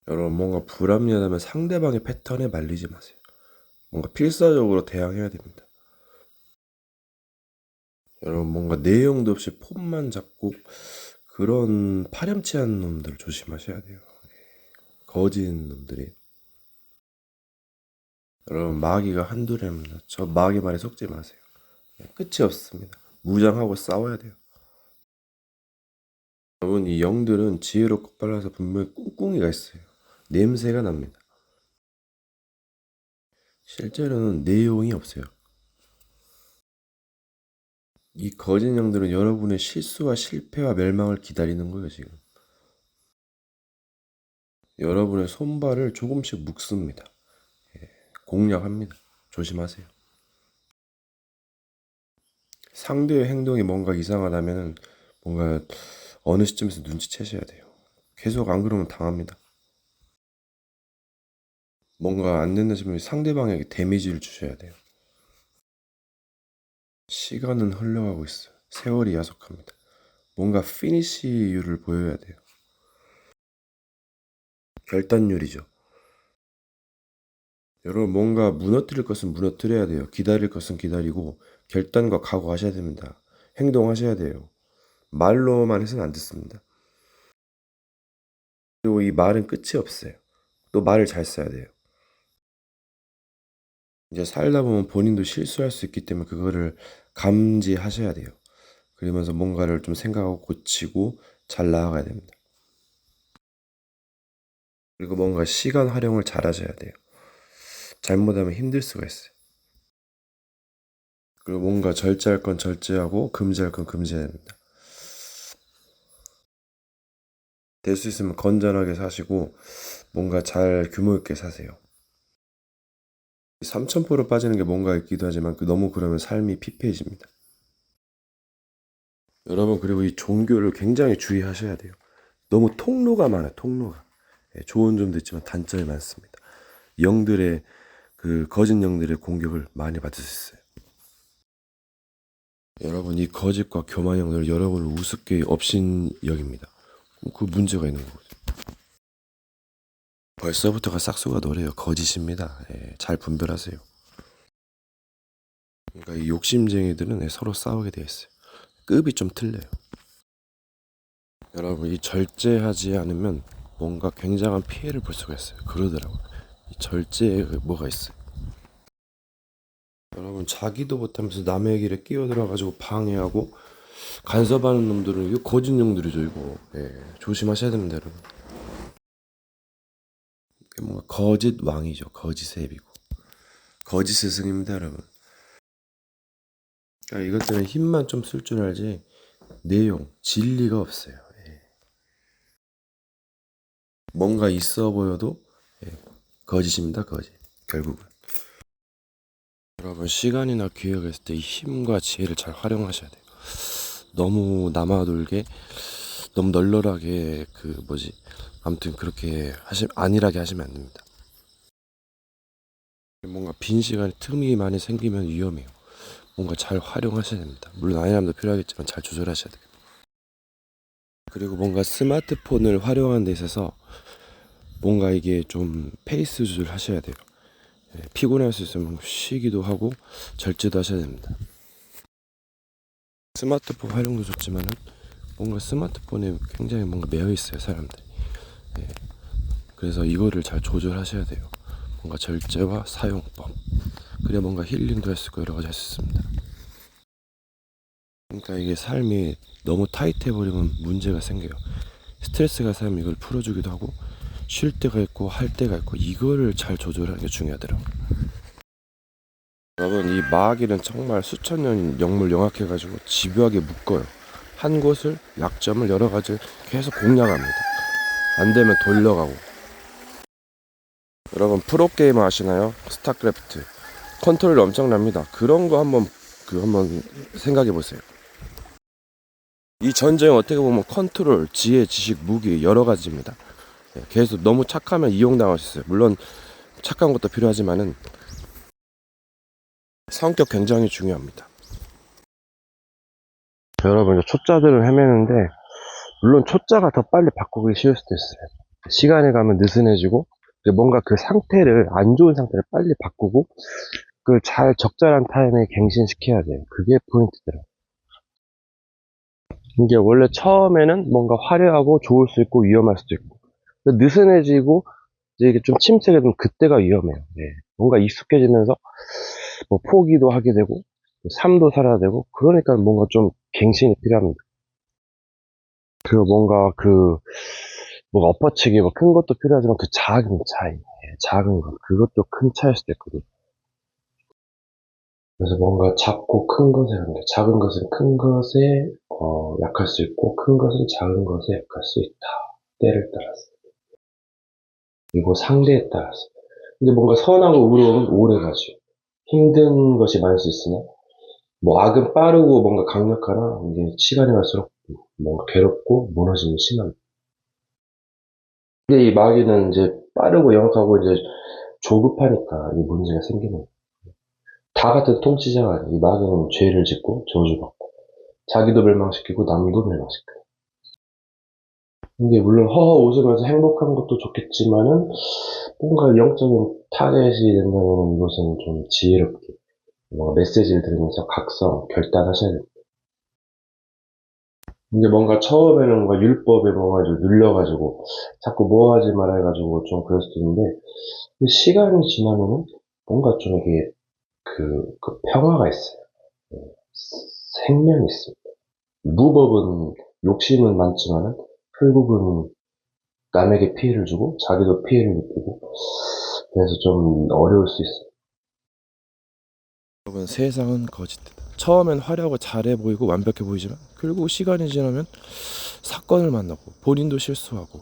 여러분 뭔가 불합리하다면 상대방의 패턴에 말리지 마세요. 뭔가 필사적으로 대항해야 됩니다. 여러분 뭔가 내용도 없이 폼만 잡고 그런 파렴치한 놈들 조심하셔야 돼요. 거진 놈들이. 여러분 마귀가 한둘입니다. 저 마귀 말에 속지 마세요. 끝이 없습니다. 무장하고 싸워야 돼요. 여러분 이 영들은 지혜롭고 빨라서 분명히 꿍꿍이가 있어요. 냄새가 납니다. 실제로는 내용이 없어요. 이 거짓 영들은 여러분의 실수와 실패와 멸망을 기다리는 거예요, 지금. 여러분의 손발을 조금씩 묶습니다. 공략합니다. 조심하세요. 상대의 행동이 뭔가 이상하다면 뭔가 어느 시점에서 눈치채셔야 돼요. 계속 안 그러면 당합니다. 뭔가 안 된다 싶으면 상대방에게 데미지를 주셔야 돼요. 시간은 흘러가고 있어요. 세월이 야속합니다. 뭔가 피니시율을 보여야 돼요. 결단률이죠. 여러분 뭔가 무너뜨릴 것은 무너뜨려야 돼요. 기다릴 것은 기다리고 결단과 각오하셔야 됩니다. 행동하셔야 돼요. 말로만 해서는 안 듣습니다. 그리고 이 말은 끝이 없어요. 또 말을 잘 써야 돼요. 이제 살다 보면 본인도 실수할 수 있기 때문에 그거를 감지하셔야 돼요. 그러면서 뭔가를 좀 생각하고 고치고 잘 나아가야 됩니다. 그리고 뭔가 시간 활용을 잘 하셔야 돼요. 잘못하면 힘들 수가 있어요. 그리고 뭔가 절제할 건 절제하고 금지할 건 금지해야 됩니다. 될 수 있으면 건전하게 사시고 뭔가 잘 규모 있게 사세요. 3,000%로 빠지는 게 뭔가 있기도 하지만 너무 그러면 삶이 피폐해집니다. 여러분 그리고 이 종교를 굉장히 주의하셔야 돼요. 너무 통로가 많아요. 통로가. 좋은 점도 있지만 단점이 많습니다. 영들의 그 거짓 영들의 공격을 많이 받을 수 있어요. 여러분 이 거짓과 교만 영들 여러분을 우습게 업신여깁니다. 그 문제가 있는 거죠. 벌써부터가 싹수가 노래요. 거짓입니다. 잘 분별하세요. 그러니까 이 욕심쟁이들은 서로 싸우게 되어 있어요. 급이 좀 틀려요. 여러분 이 절제하지 않으면 뭔가 굉장한 피해를 볼 수가 있어요. 그러더라고요. 이 절제에 뭐가 있어요. 여러분 자기도 못하면서 남의 길에 끼어들어가지고 방해하고 간섭하는 놈들은 이거 거짓 놈들이죠. 이거 조심하셔야 됩니다. 여러분. 뭔가 거짓 왕이죠. 거짓의 애비고 거짓 스승입니다. 여러분. 그러니까 이것들은 힘만 좀 쓸 줄 알지 내용, 진리가 없어요. 뭔가 있어 보여도 거짓입니다. 거짓. 결국은. 여러분 시간이나 기회가 있을 때 이 힘과 지혜를 잘 활용하셔야 돼요. 너무 남아돌게 너무 널널하게 아무튼 그렇게 안일하게 하시면 안 됩니다. 뭔가 빈 시간에 틈이 많이 생기면 위험해요. 뭔가 잘 활용하셔야 됩니다. 물론 안일함도 필요하겠지만 잘 조절하셔야 돼요. 그리고 뭔가 스마트폰을 활용하는 데 있어서 뭔가 이게 좀 페이스 조절하셔야 돼요. 피곤할 수 있으면 쉬기도 하고 절제도 하셔야 됩니다. 스마트폰 활용도 좋지만은 뭔가 스마트폰에 굉장히 뭔가 매여 있어요 사람들이. 그래서 이거를 잘 조절하셔야 돼요. 뭔가 절제와 사용법. 그래야 뭔가 힐링도 할 수 있고 여러 가지 할 수 있습니다. 그러니까 이게 삶이 너무 타이트해버리면 문제가 생겨요. 스트레스가 쌓이면 이걸 풀어주기도 하고 쉴 때가 있고 할 때가 있고 이거를 잘 조절하는 게 중요하더라고요. 여러분 이 마귀는 정말 수천 년 영물 영악해가지고 집요하게 묶어요. 한 곳을 약점을 여러 가지 계속 공략합니다. 안 되면 돌려가고. 여러분 프로게이머 아시나요? 스타크래프트 컨트롤이 엄청납니다. 그런 거 한번 생각해 보세요. 이 전쟁 어떻게 보면 컨트롤, 지혜, 지식, 무기 여러 가지입니다. 계속 너무 착하면 이용당할 수 있어요. 물론 착한 것도 필요하지만은 성격 굉장히 중요합니다. 여러분 초짜들은 헤매는데 물론 초짜가 더 빨리 바꾸기 쉬울 수도 있어요. 시간이 가면 느슨해지고 뭔가 그 상태를 안 좋은 상태를 빨리 바꾸고 그 잘 적절한 타임에 갱신시켜야 돼요. 그게 포인트더라고요. 이게 원래 처음에는 뭔가 화려하고 좋을 수 있고 위험할 수도 있고 느슨해지고 이제 이게 좀 침체가 되면 그때가 위험해요. 예. 뭔가 익숙해지면서 뭐 포기도 하게 되고 삶도 살아야 되고 그러니까 뭔가 좀 갱신이 필요합니다. 그 뭔가 그 뭐가 엎어치기 뭐 큰 것도 필요하지만 그 작은 차이, 예, 작은 것 그것도 큰 차일 수도 있거든요. 그래서 뭔가 작고 큰 것에 합니다. 작은 것은 큰 것에 약할 수 있고 큰 것은 작은 것에 약할 수 있다. 때를 따라서 그리고 상대에 따라서. 근데 뭔가 선하고 의로움은 오래가죠. 힘든 것이 많을 수 있으나 뭐 악은 빠르고 뭔가 강력하나 이게 시간이 갈수록 뭔가 괴롭고 무너짐이 심합니다. 근데 이 마귀는 이제 빠르고 영악하고 이제 조급하니까 이 문제가 생기는 거예요. 다 같은 통치자가 아니에요. 이 마귀는 죄를 짓고 저주받고 자기도 멸망시키고 남도 멸망시켜요. 근데 물론 허허 웃으면서 행복한 것도 좋겠지만은 뭔가 영적인 타겟이 된다면 이것은 좀 지혜롭게 뭔가 메시지를 들으면서 각성, 결단하셔야 됩니다. 근데 뭔가 처음에는 뭔가 율법에 뭔가 좀 눌려가지고 자꾸 뭐 하지 말아 해가지고 좀 그럴 수도 있는데 시간이 지나면은 뭔가 좀 이게 그 평화가 있어요. 예, 생명이 있습니다. 무법은 욕심은 많지만은 결국은 남에게 피해를 주고 자기도 피해를 입히고 그래서 좀 어려울 수 있어요. 여러분 세상은 거짓이다. 처음엔 화려하고 잘해 보이고 완벽해 보이지만 결국 시간이 지나면 사건을 만나고 본인도 실수하고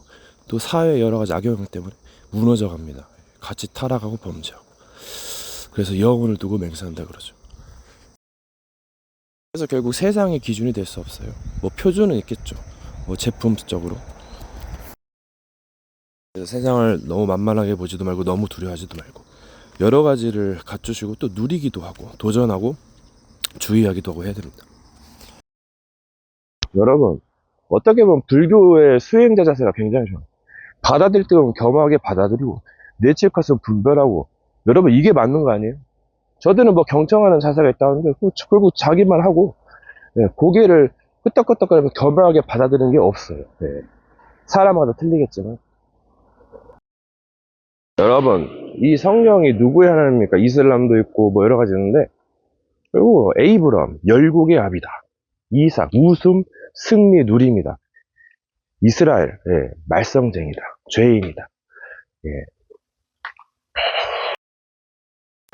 또 사회의 여러 가지 악영향 때문에 무너져 갑니다. 같이 타락하고 범죄하고. 그래서 영혼을 두고 맹세한다 그러죠. 그래서 결국 세상의 기준이 될 수 없어요. 뭐 표준은 있겠죠. 뭐 제품적으로. 그래서 세상을 너무 만만하게 보지도 말고 너무 두려워하지도 말고 여러 가지를 갖추시고 또 누리기도 하고 도전하고 주의하기도 하고 해야 됩니다. 여러분 어떻게 보면 불교의 수행자 자세가 굉장히 좋아요. 받아들일 때 보면 겸허하게 받아들이고 내칠 것은 분별하고 여러분 이게 맞는 거 아니에요? 저들은 뭐 경청하는 자세가 있다는데 결국 자기만 하고 예, 고개를 끄덕끄덕거리며 겸허하게 받아들이는 게 없어요. 예. 사람마다 틀리겠지만 여러분 이 성경이 누구의 하나님입니까? 이슬람도 있고 뭐 여러 가지 있는데 그리고 에이브럼 열국의 아비다. 이삭 웃음 승리 누림이다. 이스라엘 예, 말썽쟁이다. 죄인이다. 예.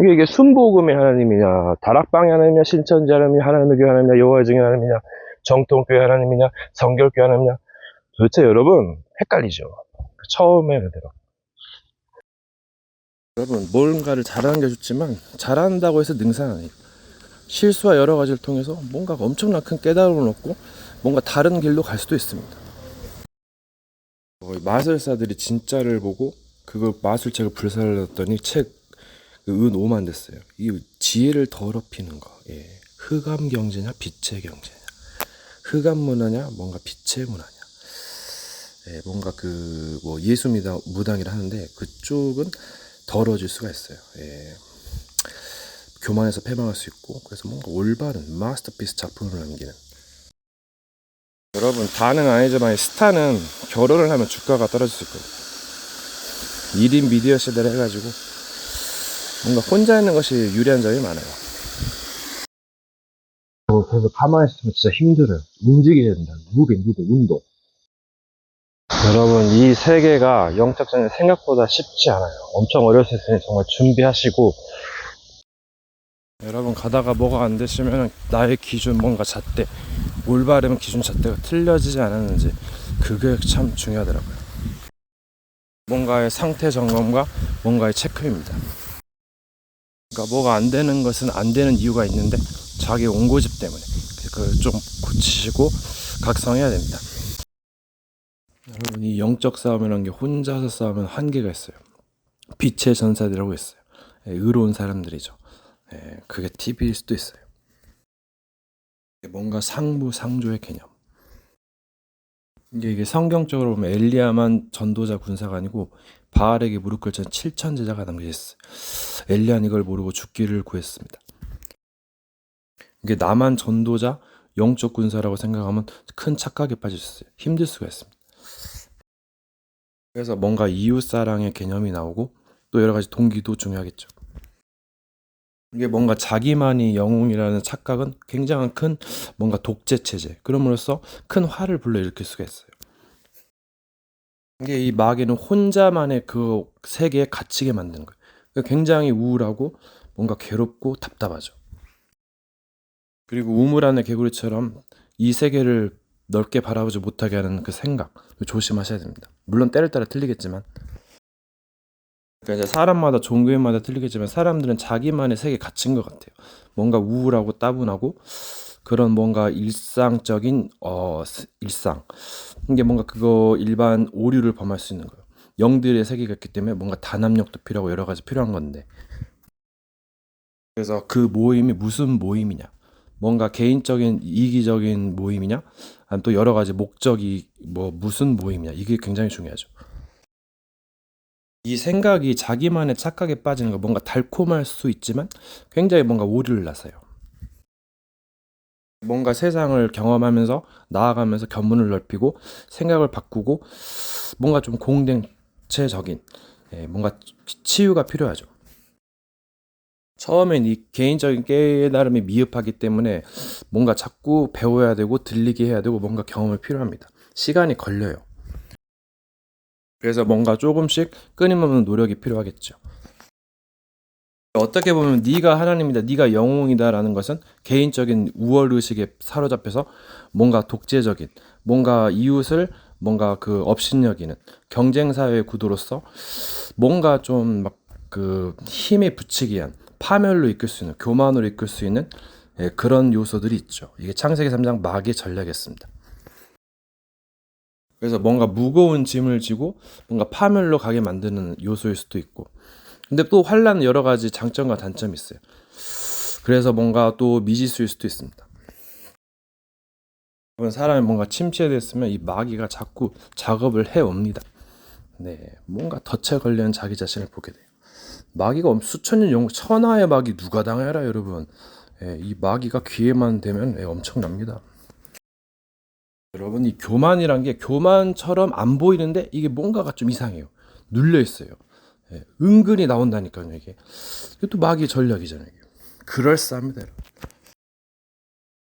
이게 순복음의 하나님이냐 다락방의 하나님이냐 신천지 하나님이냐 하나님의 교회 하나님이냐 여호와의 증인 하나님이냐 정통교회 하나님이냐 성결교회 하나님이냐 도대체 여러분 헷갈리죠. 처음에 그대로 여러분 뭔가를 잘하는 게 좋지만 잘한다고 해서 능사는 아니에요. 실수와 여러 가지를 통해서 뭔가 엄청난 큰 깨달음을 얻고 뭔가 다른 길로 갈 수도 있습니다. 마술사들이 진짜를 보고 그걸 마술책을 불살랐더니 책 은 5만 됐어요. 이 지혜를 더럽히는 거. 예. 흑암 경제냐 빛의 경제냐. 흑암 문화냐 뭔가 빛의 문화냐. 예, 뭔가 그 뭐 예수 무당이라 하는데 그쪽은 더러워질 수가 있어요. 예. 교만해서 패망할 수 있고 그래서 뭔가 올바른 마스터피스 작품을 남기는. 여러분 다는 아니지만 스타는 결혼을 하면 주가가 떨어질 거예요. 1인 미디어 시대를 해가지고 뭔가 혼자 있는 것이 유리한 점이 많아요. 그래서 가만히 있으면 진짜 힘들어요. 움직여야 된다. 무빙, 운동. 여러분, 이 세계가 영적 전쟁 생각보다 쉽지 않아요. 엄청 어렸을 때 정말 준비하시고. 여러분, 가다가 뭐가 안 되시면 나의 기준, 뭔가 잣대, 올바른 기준 잣대가 틀려지지 않았는지, 그게 참 중요하더라고요. 뭔가의 상태 점검과 뭔가의 체크입니다. 그러니까 뭐가 안 되는 것은 안 되는 이유가 있는데 자기 온고집 때문에 그걸 좀 고치시고 각성해야 됩니다. 여러분 이 영적 싸움이라는 게 혼자서 싸우면 한계가 있어요. 빛의 전사들이라고 했어요. 의로운 사람들이죠. 그게 팁일 수도 있어요. 뭔가 상부상조의 개념. 이게 성경적으로 보면 엘리야만 전도자 군사가 아니고 바알에게 무릎 꿇자 7천 제자가 남겨졌어요. 엘리야는 이걸 모르고 죽기를 구했습니다. 이게 나만 전도자 영적 군사라고 생각하면 큰 착각에 빠질 수 있어요. 힘들 수가 있습니다. 그래서 뭔가 이웃사랑의 개념이 나오고 또 여러 가지 동기도 중요하겠죠. 이게 뭔가 자기만이 영웅이라는 착각은 굉장한 큰 뭔가 독재 체제, 그럼으로써 큰 화를 불러일으킬 수가 있어요. 이게 이 마귀는 혼자만의 그 세계에 갇히게 만드는 거예요. 그러니까 굉장히 우울하고 뭔가 괴롭고 답답하죠. 그리고 우물 안의 개구리처럼 이 세계를 넓게 바라보지 못하게 하는 그 생각 조심하셔야 됩니다. 물론 때를 따라 틀리겠지만, 그러니까 이제 사람마다 종교인마다 틀리겠지만 사람들은 자기만의 세계에 갇힌 것 같아요. 뭔가 우울하고 따분하고 그런 뭔가 일상적인 일상, 이게 뭔가 그거 일반 오류를 범할 수 있는 거예요. 영들의 세계가 있기 때문에 뭔가 단합력도 필요하고 여러 가지 필요한 건데, 그래서 그 모임이 무슨 모임이냐, 뭔가 개인적인 이기적인 모임이냐, 아니면 또 여러 가지 목적이 뭐 무슨 모임이냐, 이게 굉장히 중요하죠. 이 생각이 자기만의 착각에 빠지는 거, 뭔가 달콤할 수 있지만 굉장히 뭔가 오류를 낳아요. 뭔가 세상을 경험하면서 나아가면서 견문을 넓히고 생각을 바꾸고 뭔가 좀 공동체적인 뭔가 치유가 필요하죠. 처음엔 이 개인적인 깨달음이 미흡하기 때문에 뭔가 자꾸 배워야 되고 들리게 해야 되고 뭔가 경험이 필요합니다. 시간이 걸려요. 그래서 뭔가 조금씩 끊임없는 노력이 필요하겠죠. 어떻게 보면 네가 하나님이다, 네가 영웅이다라는 것은 개인적인 우월 의식에 사로잡혀서 뭔가 독재적인, 뭔가 이웃을 뭔가 그 업신여기는 경쟁 사회의 구도로서 뭔가 좀 막 그 힘에 붙이기 위한 파멸로 이끌 수 있는, 교만으로 이끌 수 있는 그런 요소들이 있죠. 이게 창세기 3장 마귀의 전략이었습니다. 그래서 뭔가 무거운 짐을 지고 뭔가 파멸로 가게 만드는 요소일 수도 있고, 근데 또 환란은 여러 가지 장점과 단점이 있어요. 그래서 뭔가 또 미지수일 수도 있습니다. 사람이 뭔가 침체됐으면 이 마귀가 자꾸 작업을 해옵니다. 네, 뭔가 덫에 걸리는 자기 자신을 보게 돼요. 마귀가 수천 년 천하의 마귀 누가 당해라 여러분. 이 마귀가 기회만 되면 엄청납니다. 여러분, 이 교만이란 게 교만처럼 안 보이는데 이게 뭔가가 좀 이상해요. 눌려 있어요. 은근히 나온다니까요, 이게. 이것도 마귀의 전략이잖아요. 이게. 그럴싸합니다, 여러분.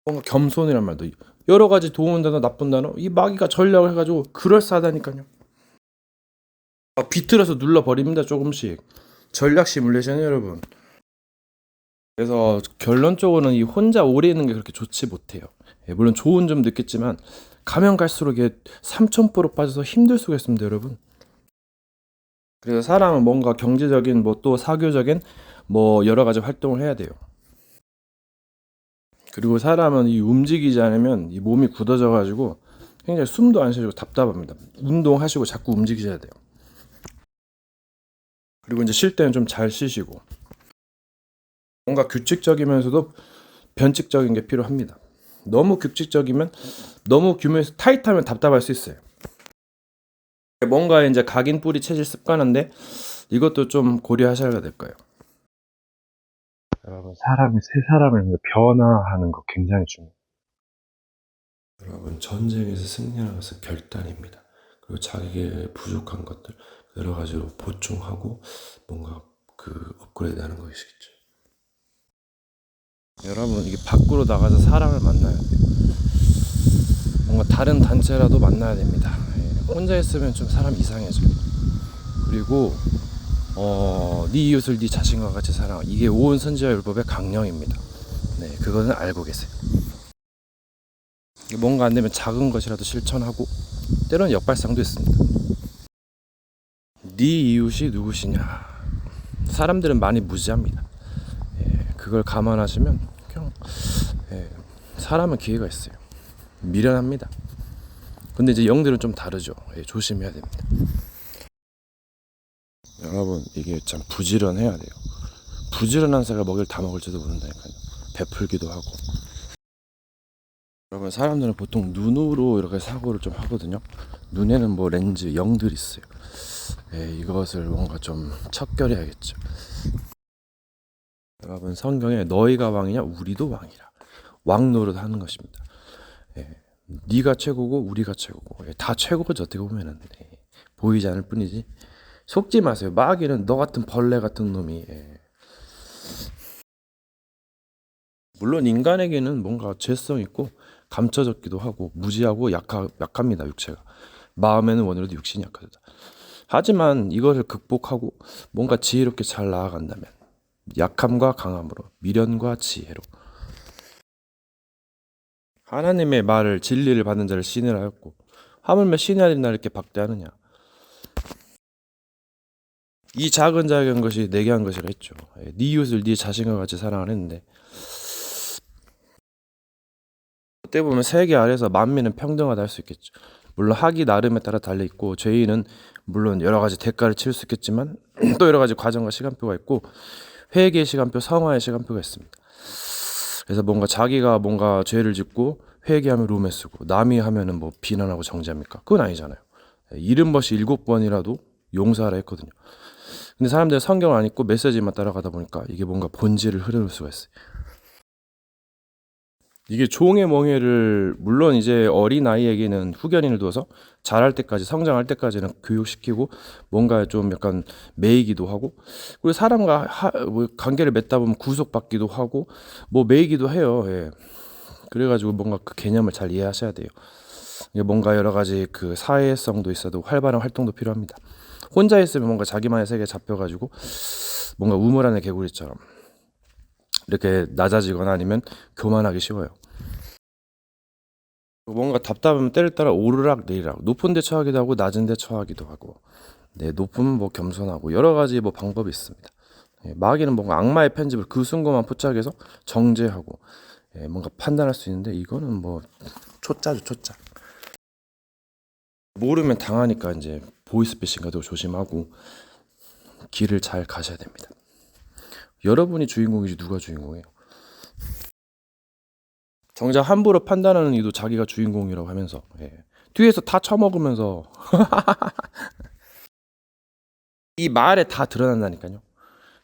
뭔가 겸손이란 말도 여러 가지 좋은 단어, 나쁜 단어, 이 마귀가 전략을 해가지고 그럴싸하다니까요. 비틀어서 눌러버립니다, 조금씩. 전략 시뮬레이션 여러분. 그래서 결론적으로는 이 혼자 오래 있는 게 그렇게 좋지 못해요. 물론 좋은 점도 있겠지만 가면 갈수록 이게 삼천포로 빠져서 힘들 수가 있습니다, 여러분. 그래서 사람은 뭔가 경제적인 뭐 또 사교적인 뭐 여러 가지 활동을 해야 돼요. 그리고 사람은 이 움직이지 않으면 이 몸이 굳어져 가지고 굉장히 숨도 안 쉬고 답답합니다. 운동하시고 자꾸 움직이셔야 돼요. 그리고 이제 쉴 때는 좀 잘 쉬시고 뭔가 규칙적이면서도 변칙적인 게 필요합니다. 너무 규칙적이면 너무 규모에서 타이트하면 답답할 수 있어요. 뭔가 이제 각인 뿌리 체질 습관인데 이것도 좀 고려하셔야 될 거예요. 여러분, 사람이 새 사람을 변화하는 거 굉장히 중요해요. 여러분, 전쟁에서 승리하는 것은 결단입니다. 그리고 자기의 부족한 것들 여러 가지로 보충하고 뭔가 그 업그레이드하는 것이겠죠. 여러분, 이게 밖으로 나가서 사람을 만나야 돼요. 뭔가 다른 단체라도 만나야 됩니다. 혼자 있으면 좀 사람 이상해져요. 그리고 네 이웃을 네 자신과 같이 사랑하, 이게 온 선지자 율법의 강령입니다. 네, 그거는 알고 계세요. 뭔가 안 되면 작은 것이라도 실천하고 때로는 역발상도 있습니다. 네 이웃이 누구시냐? 사람들은 많이 무지합니다. 그걸 감안하시면 그냥 사람은 기회가 있어요. 미련합니다. 근데 이제 영들은 좀 다르죠. 조심해야 됩니다. 여러분, 이게 참 부지런해야 돼요. 부지런한 새가 먹이를 다 먹을지도 모른다니까요. 베풀기도 하고. 여러분, 사람들은 보통 눈으로 이렇게 사고를 좀 하거든요. 눈에는 뭐 렌즈 0들 있어요. 예, 이것을 뭔가 좀 척결해야겠죠. 여러분, 성경에 너희가 왕이냐 우리도 왕이라 왕 노릇 하는 것입니다. 예, 네가 최고고 우리가 최고고, 예, 다 최고죠. 어떻게 보면은, 예, 보이지 않을 뿐이지. 속지 마세요. 마귀는 너 같은 벌레 같은 놈이, 예. 물론 인간에게는 뭔가 죄성 있고 감춰졌기도 하고 무지하고 약합니다. 육체가. 마음에는 원래도 육신이 약하다. 하지만 이거를 극복하고 뭔가 지혜롭게 잘 나아간다면 약함과 강함으로, 미련과 지혜로 하나님의 말을, 진리를 받는 자를 신이라 하였고, 하물며 신이 아닌 나를 이렇게 박대하느냐. 이 작은 것이 내게 한 것이라 했죠. 네 이웃을 네 자신과 같이 사랑을 했는데, 그때 보면 세계 아래서 만민은 평등하다 할 수 있겠죠. 물론 학이 나름에 따라 달려 있고, 죄인은 물론 여러 가지 대가를 치를 수 있겠지만 또 여러 가지 과정과 시간표가 있고, 회개의 시간표, 성화의 시간표가 있습니다. 그래서 뭔가 자기가 뭔가 죄를 짓고 회개하면 룸에 쓰고, 남이 하면은 뭐 비난하고 정죄합니까? 그건 아니잖아요. 70번씩 7번이라도 용서하라 했거든요. 근데 사람들이 성경을 안 읽고 메시지만 따라가다 보니까 이게 뭔가 본질을 흐를 수가 있어요. 이게 종의 멍에를, 물론 이제 어린 아이에게는 후견인을 두어서 자랄 때까지, 성장할 때까지는 교육시키고 뭔가 좀 약간 매이기도 하고, 그리고 사람과 뭐 관계를 맺다 보면 구속받기도 하고 뭐 매이기도 해요. 예. 그래가지고 뭔가 그 개념을 잘 이해하셔야 돼요. 이게 뭔가 여러 가지 그 사회성도 있어도 활발한 활동도 필요합니다. 혼자 있으면 뭔가 자기만의 세계에 잡혀가지고 뭔가 우물 안의 개구리처럼 이렇게 낮아지거나 아니면 교만하기 쉬워요. 뭔가 답답하면 때를 따라 오르락 내리락, 높은 데 처하기도 하고 낮은 데 처하기도 하고, 네, 높으면 뭐 겸손하고 여러 가지 뭐 방법이 있습니다. 예, 마귀는 뭔가 악마의 편집을 그 순간만 포착해서 정죄하고, 예, 뭔가 판단할 수 있는데, 이거는 뭐 초짜죠, 초짜. 모르면 당하니까 이제 보이스피싱 같은 거 조심하고 길을 잘 가셔야 됩니다. 여러분이 주인공이지 누가 주인공이에요? 정작 함부로 판단하는 이도 자기가 주인공이라고 하면서, 예, 뒤에서 다 처먹으면서 이 말에 다 드러난다니까요.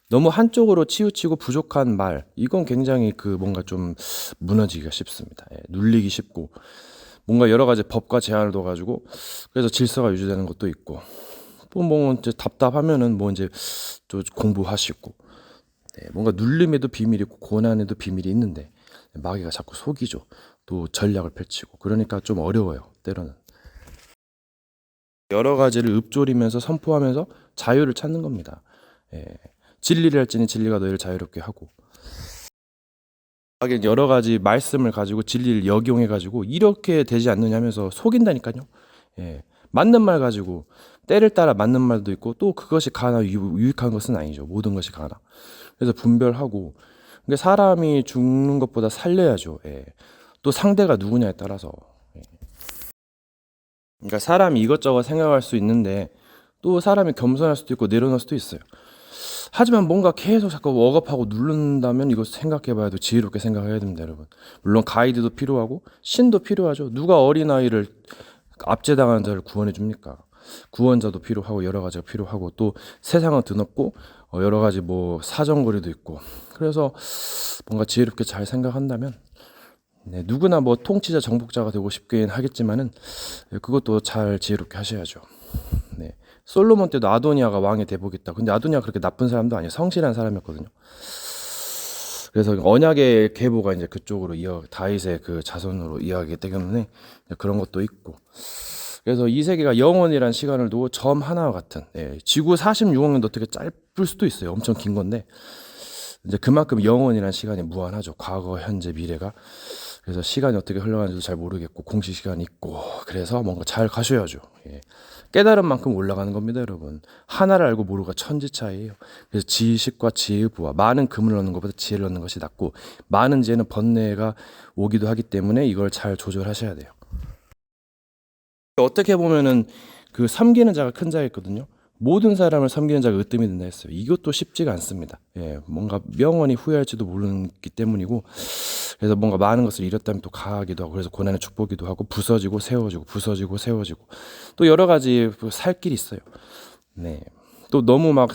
너무 한쪽으로 치우치고 부족한 말, 이건 굉장히 그 뭔가 좀 무너지기가 쉽습니다. 예, 눌리기 쉽고, 뭔가 여러 가지 법과 제한을 둬가지고 그래서 질서가 유지되는 것도 있고, 뭐 이제 답답하면은 뭐 이제 또 공부하시고, 네, 뭔가 눌림에도 비밀이 있고 고난에도 비밀이 있는데 마귀가 자꾸 속이죠. 또 전략을 펼치고, 그러니까 좀 어려워요. 때로는 여러 가지를 읊조리면서 선포하면서 자유를 찾는 겁니다. 예, 진리를 할지니 진리가 너희를 자유롭게 하고, 하긴 여러 가지 말씀을 가지고 진리를 역용해 가지고 이렇게 되지 않느냐면서 속인다니까요. 예, 맞는 말 가지고 때를 따라 맞는 말도 있고, 또 그것이 가나 유익한 것은 아니죠. 모든 것이 가나. 그래서 분별하고, 근데 사람이 죽는 것보다 살려야죠. 예. 또 상대가 누구냐에 따라서. 예. 그러니까 사람이 이것저것 생각할 수 있는데 또 사람이 겸손할 수도 있고 내려놓을 수도 있어요. 하지만 뭔가 계속 자꾸 억압하고 누른다면 이거 생각해봐야 돼. 지혜롭게 생각해야 됩니다, 여러분. 물론 가이드도 필요하고 신도 필요하죠. 누가 어린아이를 압제당하는 자를 구원해 줍니까? 구원자도 필요하고 여러 가지가 필요하고, 또 세상은 드높고 여러 가지 뭐 사정거리도 있고, 그래서 뭔가 지혜롭게 잘 생각한다면, 네, 누구나 뭐 통치자 정복자가 되고 싶긴 하겠지만은 그것도 잘 지혜롭게 하셔야죠. 네. 솔로몬 때도 아도니아가 왕이 돼보겠다. 근데 아도니아가 그렇게 나쁜 사람도 아니에요. 성실한 사람이었거든요. 그래서 언약의 계보가 이제 그쪽으로 다윗의 그 자손으로 이어가기 때문에 그런 것도 있고. 그래서 이 세계가 영원이란 시간을 두고 점 하나와 같은, 예, 지구 46억 년도 어떻게 짧을 수도 있어요. 엄청 긴 건데 이제 그만큼 영원이란 시간이 무한하죠. 과거, 현재, 미래가. 그래서 시간이 어떻게 흘러가는지도 잘 모르겠고 공식 시간이 있고, 그래서 뭔가 잘 가셔야죠. 예. 깨달은 만큼 올라가는 겁니다, 여러분. 하나를 알고 모르가 천지 차이예요. 그래서 지식과 지혜의 부와, 많은 금을 얻는 것보다 지혜를 얻는 것이 낫고, 많은 지혜는 번뇌가 오기도 하기 때문에 이걸 잘 조절하셔야 돼요. 어떻게 보면은 그 섬기는 자가 큰 자가 있거든요. 모든 사람을 섬기는 자가 으뜸이 된다 했어요. 이것도 쉽지가 않습니다. 예, 뭔가 영원히 후회할지도 모르기 때문이고, 그래서 뭔가 많은 것을 잃었다면 또 가하기도 하고, 그래서 고난의 축복이기도 하고, 부서지고 세워지고, 부서지고 세워지고, 또 여러 가지 살 길이 있어요. 네. 또 너무 막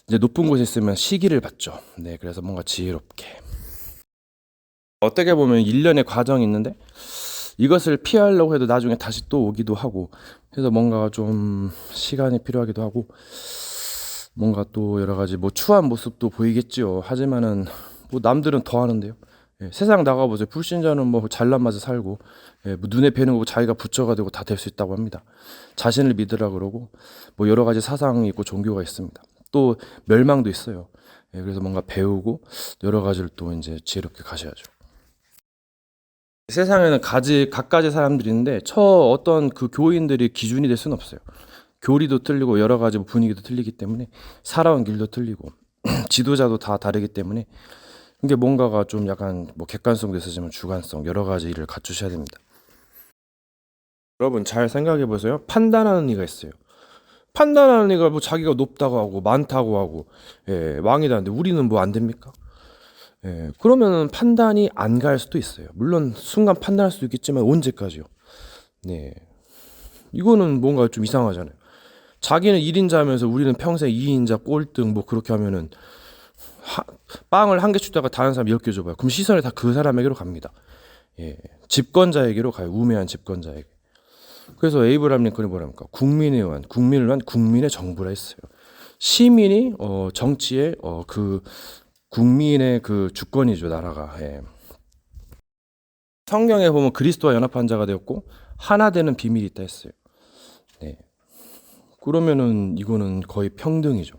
이제 높은 곳에 있으면 시기를 받죠. 네, 그래서 뭔가 지혜롭게. 어떻게 보면 일련의 과정이 있는데, 이것을 피하려고 해도 나중에 다시 또 오기도 하고, 그래서 뭔가 좀 시간이 필요하기도 하고, 뭔가 또 여러 가지 뭐 추한 모습도 보이겠지요. 하지만은 뭐 남들은 더 하는데요. 예, 세상 나가보세요. 불신자는 뭐 잘난 맛에 살고, 예, 뭐 눈에 뵈는 거 자기가 부처가 되고 다 될 수 있다고 합니다. 자신을 믿으라 그러고, 뭐 여러 가지 사상이 있고 종교가 있습니다. 또 멸망도 있어요. 예, 그래서 뭔가 배우고 여러 가지를 또 이제 지혜롭게 가셔야죠. 세상에는 각가지 사람들이 있는데 어떤 그 교인들이 기준이 될 수는 없어요. 교리도 틀리고 여러 가지 분위기도 틀리기 때문에 살아온 길도 틀리고 지도자도 다 다르기 때문에 이게 뭔가가 좀 약간 뭐 객관성도 있으지만 주관성 여러 가지 일을 갖추셔야 됩니다. 여러분 잘 생각해 보세요. 판단하는 이가 있어요. 판단하는 이가 뭐 자기가 높다고 하고 많다고 하고 예, 왕이다는데 우리는 뭐 안 됩니까? 예, 그러면은 판단이 안 갈 수도 있어요. 물론 순간 판단할 수도 있겠지만 언제까지요? 네. 이거는 뭔가 좀 이상하잖아요. 자기는 1인자면서 우리는 평생 2인자 꼴등 뭐 그렇게 하면은 하, 빵을 한 개 주다가 다른 사람 10개 줘봐요. 그럼 시선이 다 그 사람에게로 갑니다. 예. 집권자에게로 가요. 우매한 집권자에게. 그래서 에이브람 링컨이 뭐랍니까? 국민의 왕, 국민을 위한 국민의 정부라 했어요. 시민이 정치의 그 국민의 그 주권이죠, 나라가. 예. 성경에 보면 그리스도와 연합한 자가 되었고 하나 되는 비밀이 있다 했어요. 네. 그러면은 이거는 거의 평등이죠.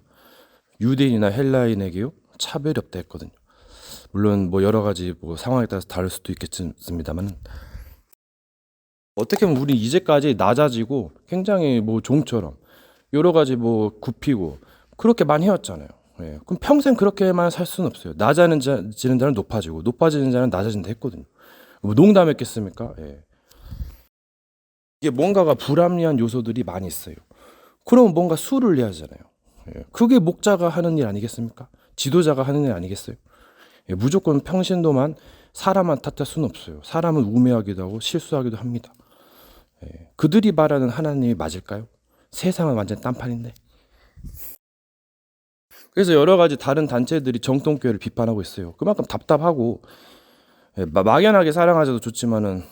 유대인이나 헬라인에게요 차별이 없다 했거든요. 물론 뭐 여러 가지 뭐 상황에 따라서 다를 수도 있겠습니다만 어떻게 보면 우리 이제까지 낮아지고 굉장히 뭐 종처럼 여러 가지 뭐 굽히고 그렇게 많이 해왔잖아요. 예. 그럼 평생 그렇게만 살 수는 없어요. 낮아지는 자는 높아지고 높아지는 자는 낮아진다 했거든요. 뭐 농담했겠습니까? 예. 이게 뭔가가 불합리한 요소들이 많이 있어요. 그럼 뭔가 수를 내야 하잖아요. 예. 그게 목자가 하는 일 아니겠습니까? 지도자가 하는 일 아니겠어요? 예. 무조건 평신도만 사람만 탓할 수는 없어요. 사람은 우매하기도 하고 실수하기도 합니다. 예. 그들이 말하는 하나님이 맞을까요? 세상은 완전 딴판인데. 그래서 여러 가지 다른 단체들이 정통교회를 비판하고 있어요. 그만큼 답답하고 예, 막연하게 사랑하자도 좋지만은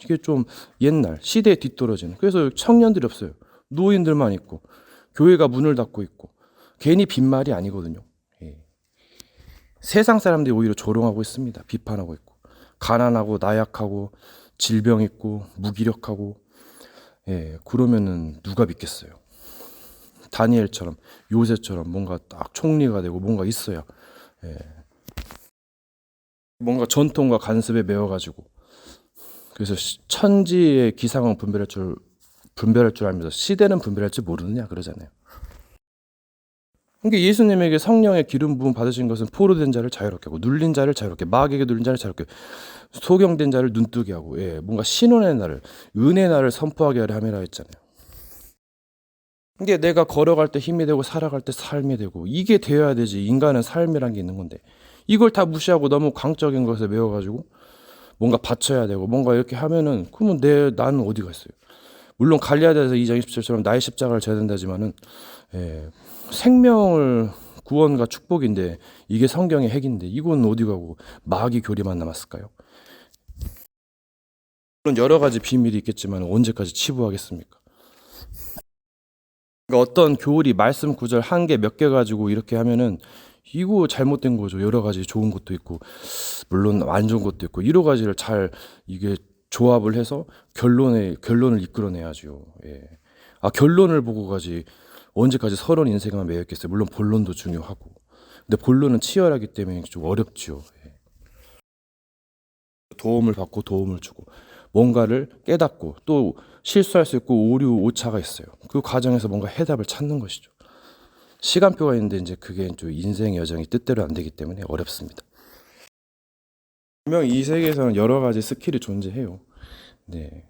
이게 좀 옛날 시대에 뒤떨어지는. 그래서 청년들이 없어요. 노인들만 있고 교회가 문을 닫고 있고 괜히 빈말이 아니거든요. 예. 세상 사람들이 오히려 조롱하고 있습니다. 비판하고 있고 가난하고 나약하고 질병 있고 무기력하고 예, 그러면은 누가 믿겠어요? 다니엘처럼 요새처럼 뭔가 딱 총리가 되고 뭔가 있어야 예. 뭔가 전통과 간섭에 매여가지고 그래서 천지의 기상은 분별할 줄 알면서 시대는 분별할 줄 모르느냐 그러잖아요. 그러니까 예수님에게 성령의 기름 부음 받으신 것은 포로된 자를 자유롭게 하고 눌린 자를 자유롭게 마귀에게 눌린 자를 자유롭게 소경된 자를 눈뜨게 하고 예, 뭔가 신원의 날을 은혜의 날을 선포하게 하려 함이라 했잖아요. 이게 내가 걸어갈 때 힘이 되고 살아갈 때 삶이 되고 이게 되어야 되지. 인간은 삶이란 게 있는 건데 이걸 다 무시하고 너무 광적인 것에 매여가지고 뭔가 바쳐야 되고 뭔가 이렇게 하면은 그러면 나는 어디가 있어요? 물론 갈리아디아서 2장 27처럼 나의 십자가를 져야 된다지만은 예, 생명을 구원과 축복인데 이게 성경의 핵인데 이건 어디 가고 마귀 교리만 남았을까요? 물론 여러 가지 비밀이 있겠지만 언제까지 치부하겠습니까? 그러니까 어떤 교리 말씀 구절 한 개 몇 개 가지고 이렇게 하면은 이거 잘못된 거죠. 여러 가지 좋은 것도 있고 물론 안 좋은 것도 있고 여러 가지를 잘 이게 조합을 해서 결론을 이끌어내야죠. 예. 아 결론을 보고 가지 언제까지 서론 인생에만 매여 있겠어요. 물론 본론도 중요하고 근데 본론은 치열하기 때문에 좀 어렵죠. 예. 도움을 받고 도움을 주고 뭔가를 깨닫고 또 실수할 수 있고 오류 오차가 있어요. 그 과정에서 뭔가 해답을 찾는 것이죠. 시간표가 있는데 이제 그게 좀 인생의 여정이 뜻대로 안 되기 때문에 어렵습니다. 분명 이 세계에서는 여러 가지 스킬이 존재해요. 네.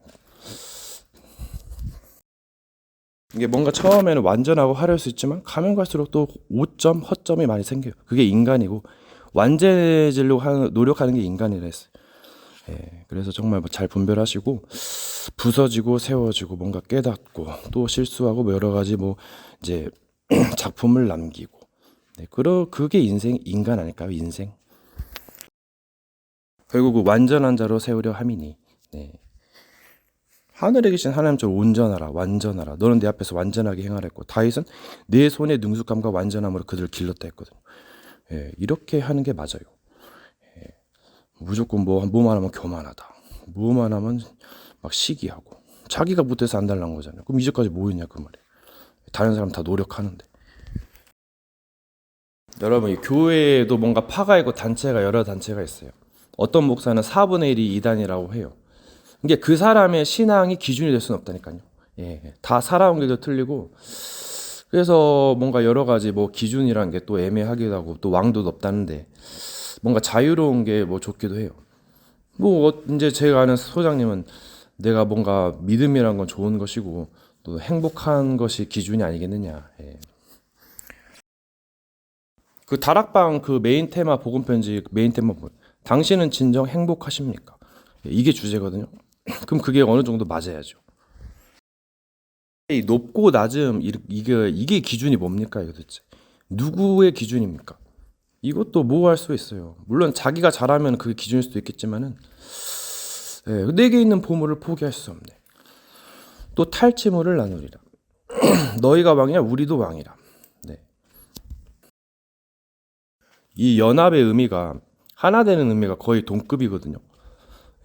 이게 뭔가 처음에는 완전하고 화려할 수 있지만 가면 갈수록 또 오점, 허점이 많이 생겨요. 그게 인간이고 완전해지려고 노력하는 게 인간이라 했어요. 예, 그래서 정말 뭐잘 분별하시고 부서지고 세워지고 뭔가 깨닫고 또 실수하고 뭐 여러 가지 뭐 이제 작품을 남기고 네, 그게 인간 아닐까요? 인생. 결국 그 완전한 자로 세우려 함이니 네. 하늘에 계신 하나님처럼 온전하라 완전하라 너는 내 앞에서 완전하게 행하라 했고 다윗은 내 손의 능숙함과 완전함으로 그들을 길렀다 했거든요. 예, 이렇게 하는 게 맞아요. 예, 무조건 뭐만 하면 교만하다 뭐만 하면 막 시기하고 자기가 못해서 안 달란 거잖아요. 그럼 이제까지 뭐 했냐 그 말이에요. 다른 사람 다 노력하는데. 여러분 이 교회에도 뭔가 파가 있고 단체가 여러 단체가 있어요. 어떤 목사는 4분의 1이 이단이라고 해요. 이게 그 사람의 신앙이 기준이 될 수는 없다니까요. 예, 다 살아온 길도 틀리고 그래서 뭔가 여러 가지 뭐 기준이란 게 또 애매하기도 하고 또 왕도 높다는데 뭔가 자유로운 게 뭐 좋기도 해요. 뭐 이제 제가 아는 소장님은 내가 뭔가 믿음이란 건 좋은 것이고 또 행복한 것이 기준이 아니겠느냐. 예. 그 다락방 그 메인 테마 복음 편지 메인 테마 뭐 당신은 진정 행복하십니까? 예, 이게 주제거든요. 그럼 그게 어느 정도 맞아야죠. 이 높고 낮음 이게 기준이 뭡니까 이거 도대체? 누구의 기준입니까? 이것도 모호할 수 있어요. 물론 자기가 잘하면 그게 기준일 수도 있겠지만은 예, 내게 있는 보물을 포기할 수 없네. 또 탈취물을 나누리라. 너희가 왕이야 우리도 왕이라. 네. 이 연합의 의미가 하나 되는 의미가 거의 동급이거든요.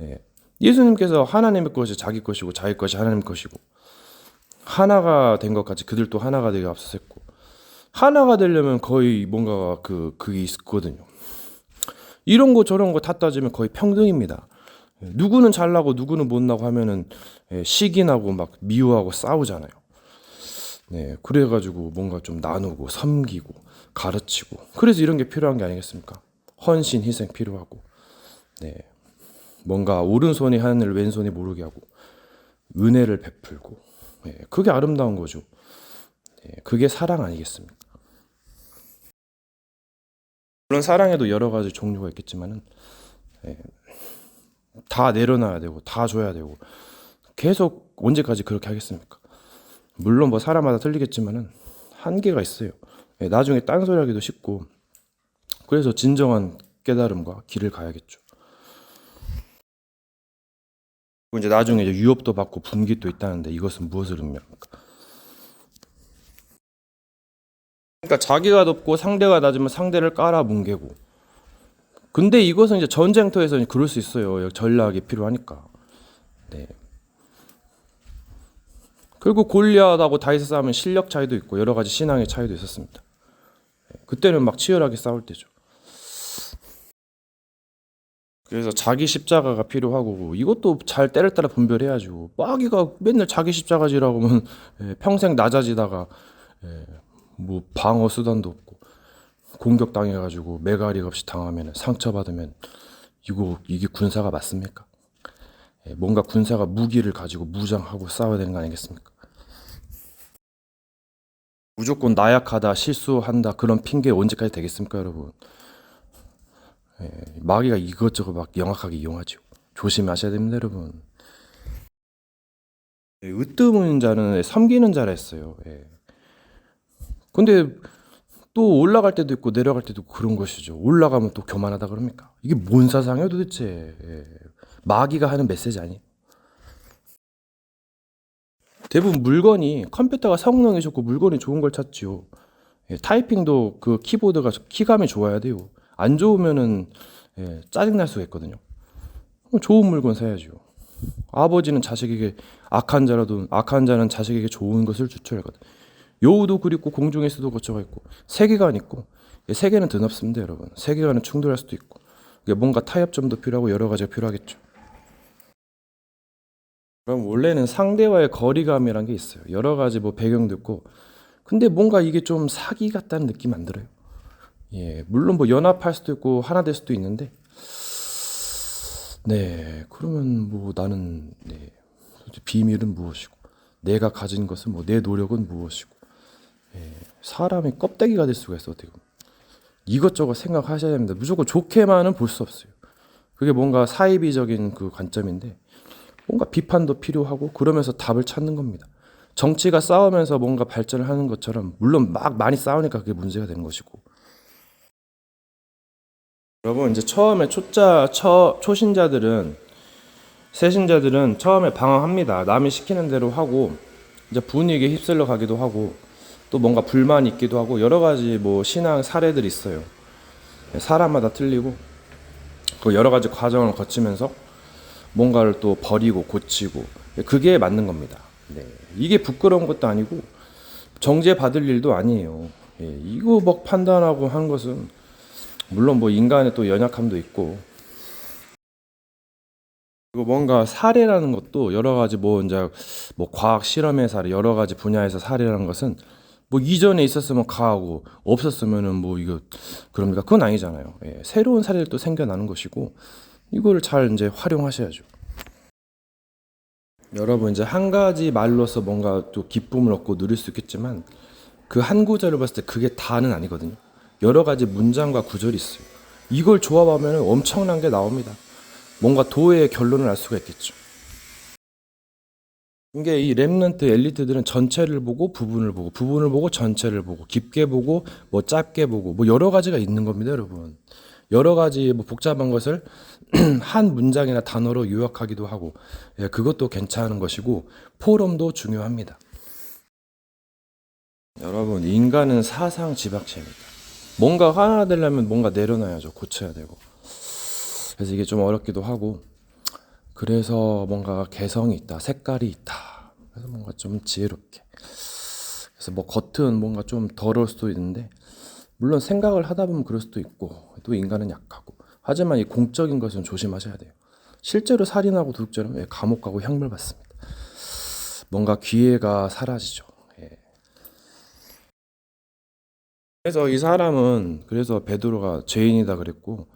예. 예수님께서 하나님의 것이 자기 것이고 자기 것이 하나님 것이고 하나가 된 것 같이 그들도 하나가 되게 앞서섰고 하나가 되려면 거의 뭔가 그게 있거든요. 이런 거 저런 거 다 따지면 거의 평등입니다. 누구는 잘나고 누구는 못나고 하면은 시기나고 막 미워하고 싸우잖아요. 네, 그래가지고 뭔가 좀 나누고 섬기고 가르치고 그래서 이런 게 필요한 게 아니겠습니까? 헌신 희생 필요하고 네, 뭔가 오른손이 하는 일 왼손이 모르게 하고 은혜를 베풀고 네, 그게 아름다운 거죠. 네, 그게 사랑 아니겠습니까? 물론 사랑에도 여러 가지 종류가 있겠지만은 네, 다 내려놔야 되고 다 줘야 되고 계속 언제까지 그렇게 하겠습니까? 물론 뭐 사람마다 틀리겠지만은 한계가 있어요. 예, 나중에 딴소리하기도 쉽고 그래서 진정한 깨달음과 길을 가야겠죠. 그리고 이제 나중에 이제 유업도 받고 분깃도 있다는데 이것은 무엇을 의미합니까? 그러니까 자기가 높고 상대가 낮으면 상대를 깔아 뭉개고 근데 이것은 이제 전쟁터에서는 그럴 수 있어요. 전략이 필요하니까. 네. 결국 골리앗하고 다윗의 싸움은 실력 차이도 있고 여러 가지 신앙의 차이도 있었습니다. 그때는 막 치열하게 싸울 때죠. 그래서 자기 십자가가 필요하고 이것도 잘 때를 따라 분별해야죠. 마귀가 맨날 자기 십자가지라고 하면 평생 낮아지다가 뭐 방어 수단도 없고 공격 당해가지고 매가리 없이 당하면 상처받으면 이게 군사가 맞습니까? 뭔가 군사가 무기를 가지고 무장하고 싸워야 되는 거 아니겠습니까? 무조건 나약하다, 실수한다 그런 핑계 언제까지 되겠습니까, 여러분? 마귀가 이것저것 막 영악하게 이용하죠. 조심하셔야 됩니다, 여러분. 으뜸은 자는 섬기는 자라 했어요. 근데 또 올라갈 때도 있고 내려갈 때도 있고 그런 것이죠. 올라가면 또 교만하다 그럽니까? 이게 뭔 사상이에요 도대체? 마귀가 하는 메시지 아니에요? 대부분 물건이 컴퓨터가 성능이 좋고 물건이 좋은 걸 찾지요. 타이핑도 그 키보드가 키감이 좋아야 돼요. 안 좋으면은 짜증날 수가 있거든요. 좋은 물건 사야죠. 아버지는 자식에게 악한 자라도 악한 자는 자식에게 좋은 것을 추천하거든. 여우도 그립고 공중에서도 거쳐가 있고 세계관 있고 세계는 드높습니다, 여러분. 세계관은 충돌할 수도 있고 뭔가 타협점도 필요하고 여러 가지가 필요하겠죠. 그럼 원래는 상대와의 거리감이란 게 있어요. 여러 가지 뭐 배경도 있고 근데 뭔가 이게 좀 사기 같다는 느낌 안 들어요? 물론 뭐 연합할 수도 있고 하나 될 수도 있는데 네, 그러면 뭐 나는 비밀은 무엇이고 내가 가진 것은 뭐 내 노력은 무엇이고 사람이 껍데기가 될 수가 있어. 어떻게 보면 이것저것 생각하셔야 됩니다. 무조건 좋게만은 볼 수 없어요. 그게 뭔가 사이비적인 그 관점인데 뭔가 비판도 필요하고 그러면서 답을 찾는 겁니다. 정치가 싸우면서 뭔가 발전을 하는 것처럼 물론 막 많이 싸우니까 그게 문제가 되는 것이고 여러분 이제 처음에 초신자들은 새신자들은 처음에 방황합니다. 남이 시키는 대로 하고 이제 분위기에 휩쓸려 가기도 하고 또 뭔가 불만이 있기도 하고 여러 가지 뭐 신앙 사례들이 있어요. 사람마다 틀리고 그 여러 가지 과정을 거치면서 뭔가를 또 버리고 고치고 그게 맞는 겁니다. 네. 이게 부끄러운 것도 아니고 정죄 받을 일도 아니에요. 이거 막 판단하고 하는 것은 물론 뭐 인간의 또 연약함도 있고 그리고 뭔가 사례라는 것도 여러 가지 뭐 이제 뭐 과학 실험의 사례 여러 가지 분야에서 사례라는 것은 뭐 이전에 있었으면 가하고 없었으면은 뭐 이거 그럽니까? 그건 아니잖아요. 새로운 사례를 또 생겨나는 것이고 이거를 잘 이제 활용하셔야죠. 여러분 이제 한 가지 말로서 뭔가 또 기쁨을 얻고 누릴 수 있겠지만 그 한 구절을 봤을 때 그게 다는 아니거든요. 여러 가지 문장과 구절이 있어요. 이걸 조합하면 엄청난 게 나옵니다. 뭔가 도의 결론을 알 수가 있겠죠. 이게 이 렘넌트 엘리트들은 전체를 보고 부분을 보고 부분을 보고 전체를 보고 깊게 보고 뭐 짧게 보고 뭐 여러 가지가 있는 겁니다, 여러분. 여러 가지 뭐 복잡한 것을 한 문장이나 단어로 요약하기도 하고 그것도 괜찮은 것이고 포럼도 중요합니다. 여러분 인간은 사상지박체입니다. 뭔가 하나 되려면 뭔가 내려놔야죠. 고쳐야 되고. 그래서 이게 좀 어렵기도 하고 그래서 뭔가 개성이 있다, 색깔이 있다. 그래서 뭔가 좀 지혜롭게. 그래서 뭐 겉은 뭔가 좀 더러울 수도 있는데 물론 생각을 하다 보면 그럴 수도 있고 또 인간은 약하고 하지만 이 공적인 것은 조심하셔야 돼요. 실제로 살인하고 도둑질하면 감옥 가고 형벌 받습니다. 뭔가 기회가 사라지죠. 그래서 이 사람은 그래서 베드로가 죄인이다 그랬고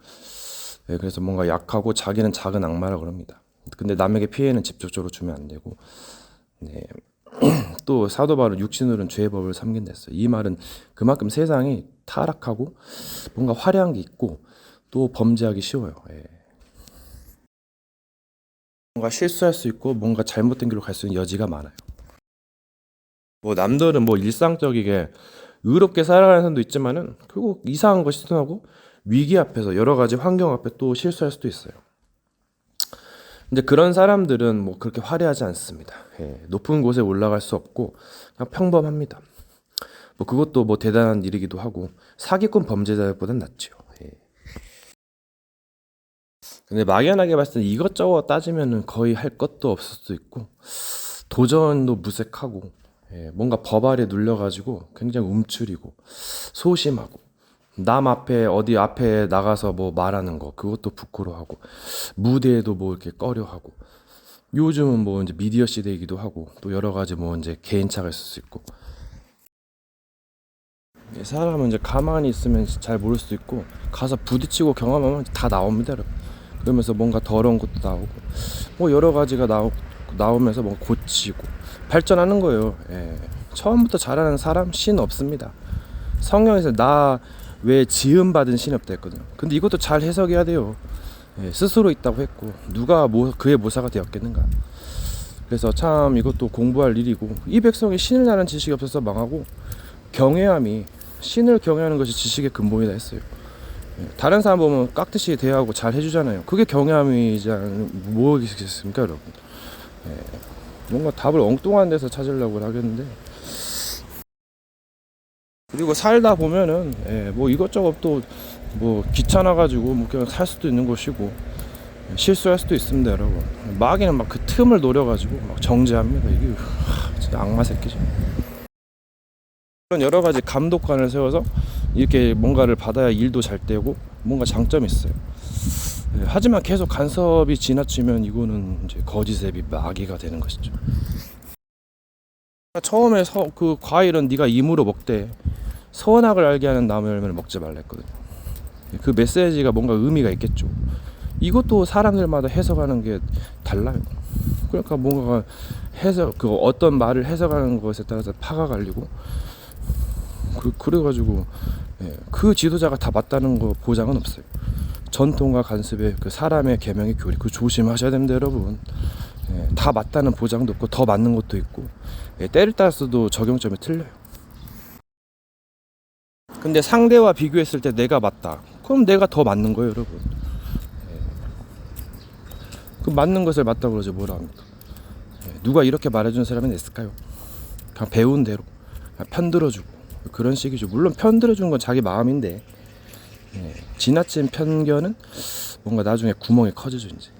그래서 뭔가 약하고 자기는 작은 악마라 그럽니다. 근데 남에게 피해는 직접적으로 주면 안 되고 또 사도 바울은 육신으로는 죄의 법을 삼긴다 했어요. 이 말은 그만큼 세상이 타락하고 뭔가 화려한 게 있고 또 범죄하기 쉬워요. 뭔가 실수할 수 있고 뭔가 잘못된 길로 갈 수 있는 여지가 많아요. 뭐 남들은 뭐 일상적이게 의롭게 살아가는 사람도 있지만은 그리고 이상한 거 시도하고 위기 앞에서 여러 가지 환경 앞에 또 실수할 수도 있어요. 근데 그런 사람들은 뭐 그렇게 화려하지 않습니다. 높은 곳에 올라갈 수 없고 그냥 평범합니다. 뭐 그것도 뭐 대단한 일이기도 하고 사기꾼 범죄자보단 낫죠. 근데 막연하게 봤을 때 이것저것 따지면은 거의 할 것도 없을 수도 있고 도전도 무색하고 뭔가 법 아래 눌려가지고 굉장히 움츠리고 소심하고 남 앞에 어디 앞에 나가서 뭐 말하는 거 그것도 부끄러워하고 무대에도 뭐 이렇게 꺼려하고 요즘은 뭐 이제 미디어 시대이기도 하고 또 여러 가지 뭐 이제 개인차가 있을 수 있고 사람은 이제 가만히 있으면 잘 모를 수도 있고 가서 부딪히고 경험하면 다 나옵니다, 여러분. 그러면서 뭔가 더러운 것도 나오고 뭐 여러 가지가 나오면서 뭔가 고치고 발전하는 거예요. 처음부터 잘하는 사람 신 없습니다. 성경에서 나 왜 지음 받은 신이 없다 했거든요. 근데 이것도 잘 해석해야 돼요. 스스로 있다고 했고 누가 그의 모사가 되었겠는가. 그래서 참 이것도 공부할 일이고 이 백성이 신을 아는 지식이 없어서 망하고 경외함이 신을 경외하는 것이 지식의 근본이다 했어요. 다른 사람 보면 깍듯이 대하고 잘 해주잖아요. 그게 경외함이지 뭐겠습니까, 여러분? 뭔가 답을 엉뚱한 데서 찾으려고 하겠는데 그리고 살다 보면은 뭐 이것저것 또 뭐 귀찮아가지고 뭐 그냥 살 수도 있는 것이고 실수할 수도 있습니다, 여러분. 마귀는 막 그 틈을 노려가지고 막 정죄합니다. 이게 진짜 악마 새끼죠. 그런 여러 가지 감독관을 세워서 이렇게 뭔가를 받아야 일도 잘 되고 뭔가 장점이 있어요. 하지만 계속 간섭이 지나치면 이거는 이제 거짓의 빛 마귀가 되는 것이죠. 처음에 그 과일은 네가 임으로 먹되 선악을 알게 하는 나무 열매를 먹지 말라 했거든요. 그 메시지가 뭔가 의미가 있겠죠. 이것도 사람들마다 해석하는 게 달라요. 그러니까 뭔가 해석 그 어떤 말을 해석하는 것에 따라서 파가 갈리고 그래가지고 그 지도자가 다 맞다는 거 보장은 없어요. 전통과 관습의 그 사람의 계명의 교리 그 조심하셔야 됩니다, 여러분. 다 맞다는 보장도 없고 더 맞는 것도 있고 때를 따라서도 적용점이 틀려요. 근데 상대와 비교했을 때 내가 맞다. 그럼 내가 더 맞는 거예요, 여러분. 그 맞는 것을 맞다고 그러지 뭐라 합니까? 누가 이렇게 말해주는 사람이 있을까요? 그냥 배운 대로 그냥 편들어주고 그런 식이죠. 물론 편들어주는 건 자기 마음인데 지나친 편견은 뭔가 나중에 구멍이 커지죠 이제.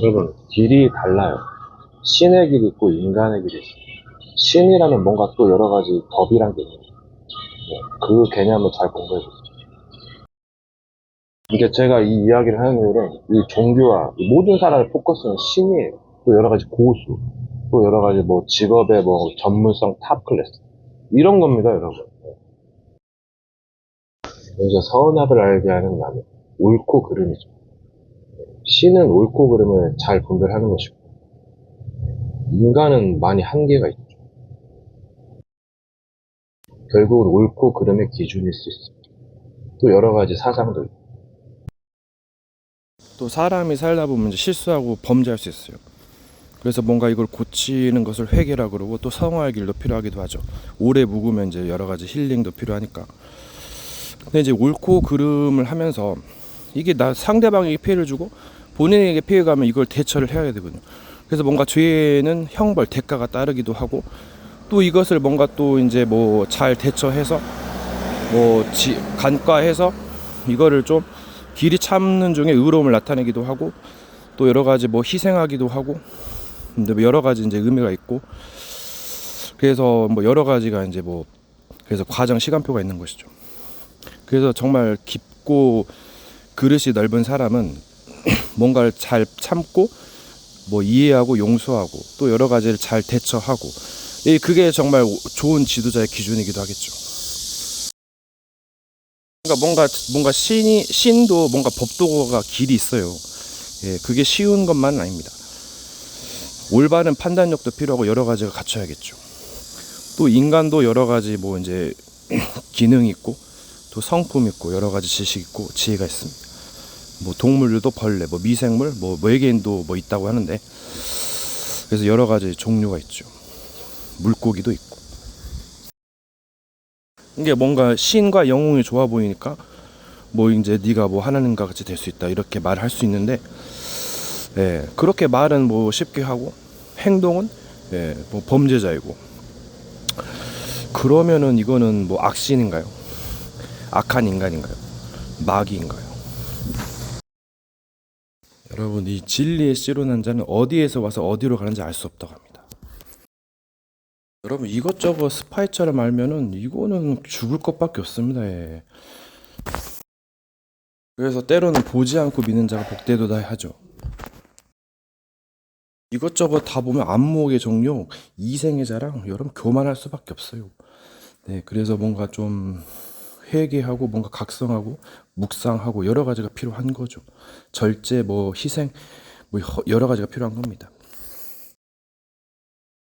여러분, 길이 달라요. 신의 길이 있고 인간의 길이 있어요. 신이라는 뭔가 또 여러 가지 법이란 게 있어요. 그 개념을 잘 공부해 보세요. 이게 제가 이 이야기를 하는 이유는 이 종교와 이 모든 사람의 포커스는 신이에요. 또 여러 가지 고수, 또 여러 가지 뭐 직업의 뭐 전문성 탑 클래스 이런 겁니다, 여러분. 이제 선악을 알게 하는 나는 옳고 그름이죠. 신은 옳고 그름을 잘 분별하는 것이고 인간은 많이 한계가 있죠. 결국은 옳고 그름의 기준일 수 있습니다. 또 여러 가지 사상도 있고. 또 사람이 살다 보면 이제 실수하고 범죄할 수 있어요. 그래서 뭔가 이걸 고치는 것을 회개라 그러고 또 성화의 길도 필요하기도 하죠. 오래 묵으면 이제 여러 가지 힐링도 필요하니까. 근데 이제 옳고 그름을 하면서 이게 나 상대방에게 피해를 주고 본인에게 피해가 가면 이걸 대처를 해야 되거든요. 그래서 뭔가 죄에는 형벌 대가가 따르기도 하고 또 이것을 뭔가 또 이제 뭐 잘 대처해서 뭐 간과해서 이거를 좀 길이 참는 중에 의로움을 나타내기도 하고 또 여러 가지 뭐 희생하기도 하고 근데 뭐 여러 가지 이제 의미가 있고 그래서 뭐 여러 가지가 이제 뭐 그래서 과정 시간표가 있는 것이죠. 그래서 정말 깊고 그릇이 넓은 사람은 뭔가를 잘 참고 뭐 이해하고 용서하고 또 여러 가지를 잘 대처하고 그게 정말 좋은 지도자의 기준이기도 하겠죠. 그러니까 뭔가 신도 뭔가 법도가 길이 있어요. 그게 쉬운 것만은 아닙니다. 올바른 판단력도 필요하고 여러 가지가 갖춰야겠죠. 또 인간도 여러 가지 뭐 이제 기능이 있고 또 성품 있고 여러 가지 지식 있고 지혜가 있습니다. 뭐 동물들도 벌레, 뭐 미생물, 뭐 외계인도 뭐 있다고 하는데 그래서 여러 가지 종류가 있죠. 물고기도 있고. 이게 뭔가 신과 영웅이 좋아 보이니까 뭐 이제 네가 뭐 하나님과 같이 될 수 있다 이렇게 말할 수 있는데 그렇게 말은 뭐 쉽게 하고 행동은 뭐 범죄자이고 그러면은 이거는 뭐 악신인가요? 악한 인간인가요? 마귀인가요? 여러분 이 진리의 씨로 난 자는 어디에서 와서 어디로 가는지 알 수 없다고 합니다. 여러분 이것저것 스파이처럼 알면은 이거는 죽을 것밖에 없습니다. 그래서 때로는 보지 않고 믿는 자가 복되도다 하죠. 이것저것 다 보면 안목의 종류, 이생의 자랑, 여러분 교만할 수밖에 없어요. 그래서 뭔가 좀 회개하고 뭔가 각성하고 묵상하고 여러 가지가 필요한 거죠. 절제, 뭐 희생, 뭐 여러 가지가 필요한 겁니다.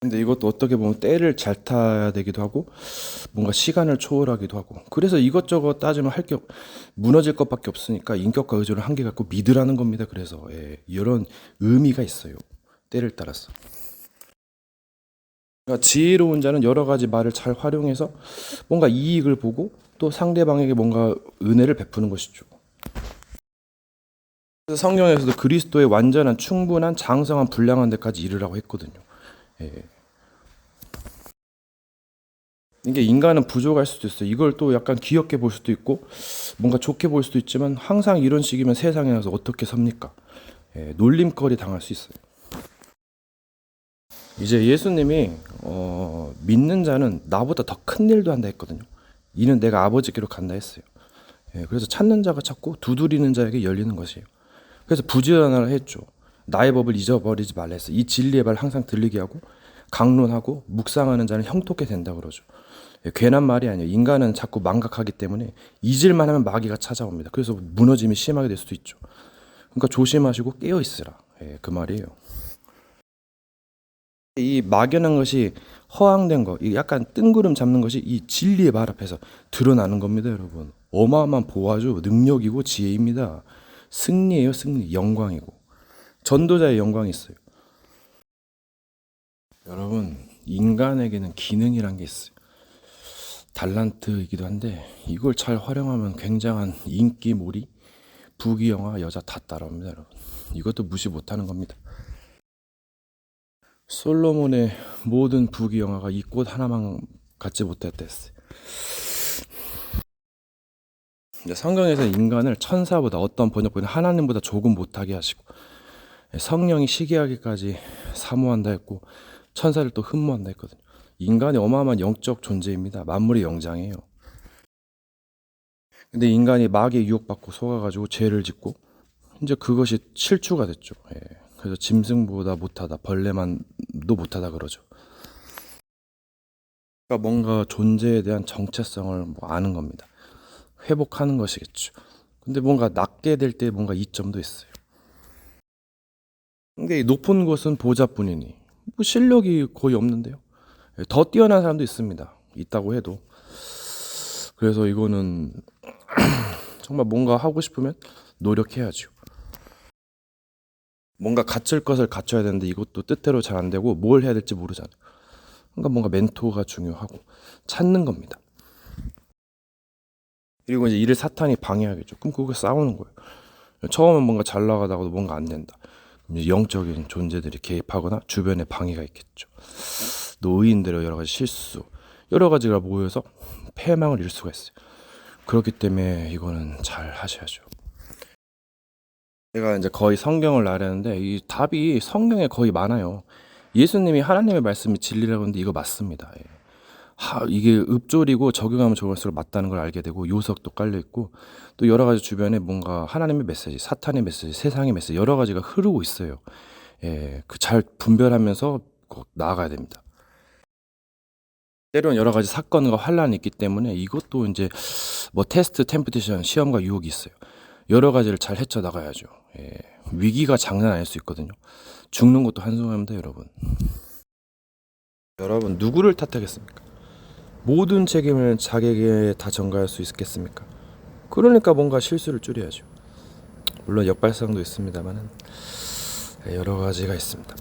근데 이것도 어떻게 보면 때를 잘 타야 되기도 하고 뭔가 시간을 초월하기도 하고 그래서 이것저것 따지면 할 게 무너질 것밖에 없으니까 인격과 의존을 한계 갖고 믿으라는 겁니다. 그래서 이런 의미가 있어요. 때를 따라서. 그러니까 지혜로운 자는 여러 가지 말을 잘 활용해서 뭔가 이익을 보고 또 상대방에게 뭔가 은혜를 베푸는 것이죠. 그래서 성경에서도 그리스도의 완전한 충분한 장성한 분량한 데까지 이르라고 했거든요. 이게 인간은 부족할 수도 있어요. 이걸 또 약간 귀엽게 볼 수도 있고 뭔가 좋게 볼 수도 있지만 항상 이런 식이면 세상에 나서 어떻게 삽니까? 놀림거리 당할 수 있어요. 이제 예수님이 믿는 자는 나보다 더 큰 일도 한다 했거든요. 이는 내가 아버지께로 간다 했어요. 그래서 찾는 자가 찾고 두드리는 자에게 열리는 것이에요. 그래서 부지런하라 했죠. 나의 법을 잊어버리지 말라 했어요. 이 진리의 말 항상 들리게 하고 강론하고 묵상하는 자는 형통케 된다 그러죠. 괜한 말이 아니에요. 인간은 자꾸 망각하기 때문에 잊을만 하면 마귀가 찾아옵니다. 그래서 무너짐이 심하게 될 수도 있죠. 그러니까 조심하시고 깨어 있으라. 예, 그 말이에요. 이 막연한 것이 허황된 거, 이 약간 뜬구름 잡는 것이 이 진리의 발 앞에서 드러나는 겁니다, 여러분. 어마어마한 보화죠. 능력이고 지혜입니다. 승리예요, 승리. 영광이고. 전도자의 영광이 있어요. 여러분, 인간에게는 기능이란 게 있어요. 달란트이기도 한데 이걸 잘 활용하면 굉장한 인기몰이, 부귀영화, 여자 다 따라옵니다, 여러분. 이것도 무시 못하는 겁니다. 솔로몬의 모든 부귀영화가 이 꽃 하나만 갖지 못했댔어요. 성경에서 인간을 천사보다, 어떤 번역본은 하나님보다 조금 못하게 하시고, 성령이 시기하기까지 사모한다 했고, 천사를 또 흠모한다 했거든요. 인간이 어마어마한 영적 존재입니다. 만물의 영장이에요. 근데 인간이 마귀에 유혹받고 속아가지고 죄를 짓고, 이제 그것이 실추가 됐죠. 예. 그래서 짐승보다 못하다, 벌레만도 못하다 그러죠. 그러니까 뭔가 존재에 대한 정체성을 뭐 아는 겁니다. 회복하는 것이겠죠. 근데 뭔가 낮게 될 때 뭔가 이점도 있어요. 근데 이 높은 곳은 보좌뿐이니 뭐 실력이 거의 없는데요. 더 뛰어난 사람도 있다고 해도. 그래서 이거는 정말 뭔가 하고 싶으면 노력해야죠. 뭔가 갖출 것을 갖춰야 되는데 이것도 뜻대로 잘 안 되고 뭘 해야 될지 모르잖아요. 그러니까 뭔가 멘토가 중요하고 찾는 겁니다. 그리고 이제 이를 사탄이 방해하겠죠. 그럼 그거 싸우는 거예요. 처음엔 뭔가 잘 나가다가도 뭔가 안 된다. 그럼 이제 영적인 존재들이 개입하거나 주변에 방해가 있겠죠. 노인들의 여러 가지 실수, 여러 가지가 모여서 패망을 이룰 수가 있어요. 그렇기 때문에 이거는 잘 하셔야죠. 제가 이제 거의 성경을 나르는데 이 답이 성경에 거의 많아요. 예수님이 하나님의 말씀이 진리라고 하는데 이거 맞습니다. 예. 이게 읊조리고 적용하면 적을수록 맞다는 걸 알게 되고, 요석도 깔려 있고, 또 여러 가지 주변에 뭔가 하나님의 메시지, 사탄의 메시지, 세상의 메시지 여러 가지가 흐르고 있어요. 예, 그 잘 분별하면서 꼭 나아가야 됩니다. 때로는 여러 가지 사건과 환란이 있기 때문에 이것도 이제 뭐 테스트, 템프테이션, 시험과 유혹이 있어요. 여러 가지를 잘 헤쳐나가야죠. 예, 위기가 장난 아닐 수 있거든요. 죽는 것도 한순간입니다, 여러분. 여러분, 누구를 탓하겠습니까? 모든 책임을 자기에게 다 전가할 수 있겠습니까? 그러니까 뭔가 실수를 줄여야죠. 물론 역발상도 있습니다만 여러 가지가 있습니다.